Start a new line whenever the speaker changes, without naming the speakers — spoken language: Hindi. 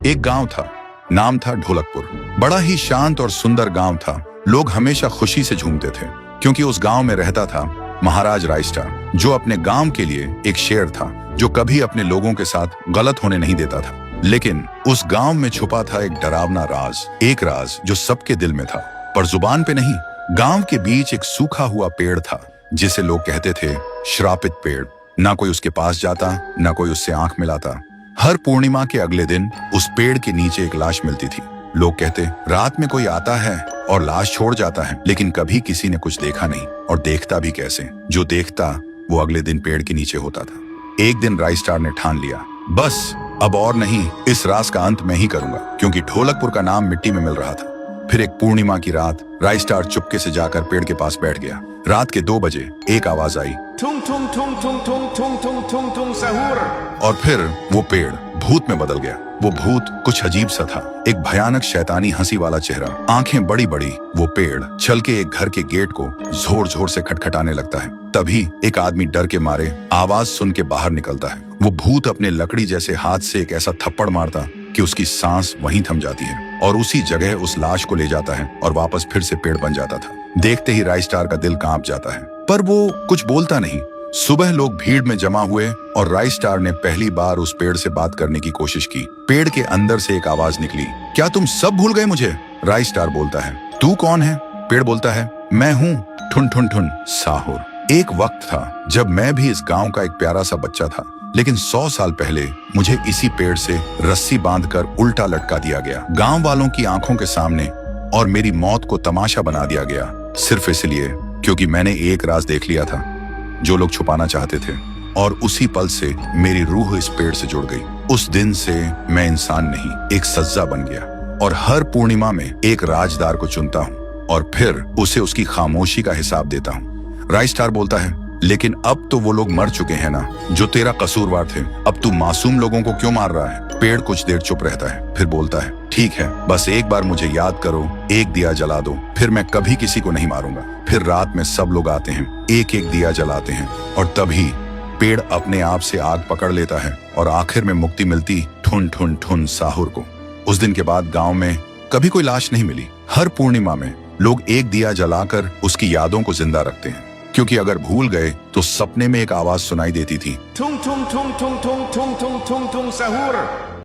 एक गांव था, नाम था ढोलकपुर। बड़ा ही शांत और सुंदर गांव था। लोग हमेशा खुशी से झूमते थे क्योंकि उस गांव में रहता था महाराज रायस्टार, जो अपने गांव के लिए एक शेर था, जो कभी अपने लोगों के साथ गलत होने नहीं देता था। लेकिन उस गांव में छुपा था एक डरावना राज, एक राज जो सबके दिल में था पर जुबान पे नहीं। गांव के बीच एक सूखा हुआ पेड़ था जिसे लोग कहते थे श्रापित पेड़। ना कोई उसके पास जाता, ना कोई उससे आंख मिलाता। हर पूर्णिमा के अगले दिन उस पेड़ के नीचे एक लाश मिलती थी। लोग कहते, रात में कोई आता है और लाश छोड़ जाता है, लेकिन कभी किसी ने कुछ देखा नहीं, और देखता भी कैसे। जो देखता वो अगले दिन पेड़ के नीचे होता था। एक दिन रायस्टार ने ठान लिया, बस अब और नहीं, इस राज का अंत मैं ही करूंगा, क्योंकि ढोलकपुर का नाम मिट्टी में मिल रहा था। फिर एक पूर्णिमा की रात रायस्टार चुपके से जाकर पेड़ के पास बैठ गया। रात के 2 बजे एक आवाज आई,
ठुंग ठुंग ठुंग ठुंग ठुंग ठुंग ठुंग ठुंग ठुंग सहूर।
और फिर वो पेड़ भूत में बदल गया। वो भूत कुछ अजीब सा था, एक भयानक शैतानी हंसी वाला चेहरा, आंखें बड़ी बड़ी। वो पेड़ चल के एक घर के गेट को जोर जोर से खटखटाने लगता है। तभी एक आदमी डर के मारे आवाज सुन के बाहर निकलता है। वो भूत अपने लकड़ी जैसे हाथ से एक ऐसा थप्पड़ मारता कि उसकी सांस वहीं थम जाती है, और उसी जगह उस लाश को ले जाता है और वापस फिर से पेड़ बन जाता था। देखते ही रायस्टार का दिल कांप जाता है, पर वो कुछ बोलता नहीं। सुबह लोग भीड़ में जमा हुए और रायस्टार ने पहली बार उस पेड़ से बात करने की कोशिश की। पेड़ के अंदर से एक आवाज निकली, क्या तुम सब भूल गए मुझे? रायस्टार बोलता है, तू कौन है? पेड़ बोलता है, मैं हूँ ठुन ठुन ठुन साहुर। एक वक्त था जब मैं भी इस गांव का एक प्यारा सा बच्चा था, लेकिन 100 साल पहले मुझे इसी पेड़ से रस्सी बांधकर उल्टा लटका दिया गया, गांव वालों की आंखों के सामने, और मेरी मौत को तमाशा बना दिया गया, सिर्फ इसलिए क्योंकि मैंने एक राज देख लिया था जो लोग छुपाना चाहते थे। और उसी पल से मेरी रूह इस पेड़ से जुड़ गई। उस दिन से मैं इंसान नहीं, एक सज्जा बन गया, और हर पूर्णिमा में एक राजदार को चुनता हूँ और फिर उसे उसकी खामोशी का हिसाब देता हूँ। रायस्टार बोलता है, लेकिन अब तो वो लोग मर चुके हैं ना, जो तेरा कसूरवार थे। अब तू मासूम लोगों को क्यों मार रहा है? पेड़ कुछ देर चुप रहता है, फिर बोलता है, ठीक है, बस एक बार मुझे याद करो, एक दिया जला दो, फिर मैं कभी किसी को नहीं मारूंगा। फिर रात में सब लोग आते हैं, एक एक दिया जलाते हैं, और तभी पेड़ अपने आप से आग पकड़ लेता है, और आखिर में मुक्ति मिलती ठुन ठुन ठुन साहुर को। उस दिन के बाद गांव में कभी कोई लाश नहीं मिली। हर पूर्णिमा में लोग एक दिया जलाकर उसकी यादों को जिंदा रखते हैं, क्योंकि अगर भूल गए तो सपने में एक आवाज सुनाई देती थी,
ठुंग ठुंग ठुंग ठुंग ठुंग ठुंग ठुंग ठुंग ठुंग सहूर।